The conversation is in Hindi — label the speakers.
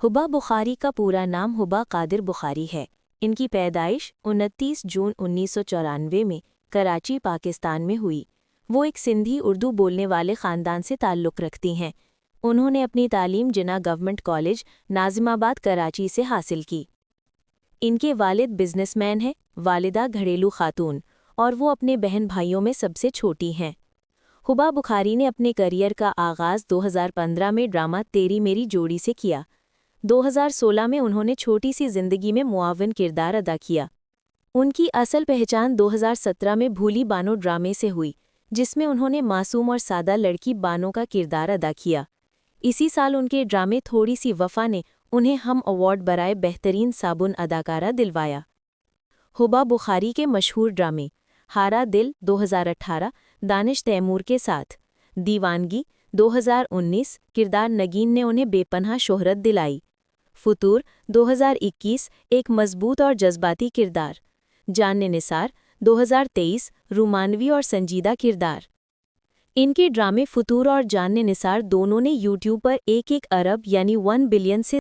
Speaker 1: हुबा बुखारी का पूरा नाम हुबा कादिर बुखारी है। इनकी पैदाइश 29 जून 1994 में कराची, पाकिस्तान में हुई। वो एक सिंधी उर्दू बोलने वाले ख़ानदान से ताल्लुक़ रखती हैं। उन्होंने अपनी तालीम जिन्ना गवर्नमेंट कॉलेज, नाज़िमाबाद, कराची से हासिल की। इनके वालिद बिजनेसमैन हैं, वालिदा घरेलू खातून, और वो अपने बहन भाइयों में सबसे छोटी हैं। हुबा बुखारी ने अपने करियर का आगाज़ 2015 में ड्रामा तेरी मेरी जोड़ी से किया। 2016 में उन्होंने छोटी सी ज़िंदगी में मुआविन किरदार अदा किया। उनकी असल पहचान 2017 में भूली बानो ड्रामे से हुई, जिसमें उन्होंने मासूम और सादा लड़की बानो का किरदार अदा किया। इसी साल उनके ड्रामे थोड़ी सी वफ़ा ने उन्हें हम अवार्ड बराए बेहतरीन साबुन अदाकारा दिलवाया। हुबा बुखारी के मशहूर ड्रामे हारा दिल 2018 दानिश तैमूर के साथ, दीवानगी 2019 किरदार नगीन ने उन्हें बेपनाह शोहरत दिलाई, फुतूर 2021 एक मजबूत और जज्बाती किरदार, जान निसार 2023 रोमानवी और संजीदा किरदार। इनके ड्रामे फुतूर और जान निसार दोनों ने यूट्यूब पर 1 अरब यानी 1 बिलियन से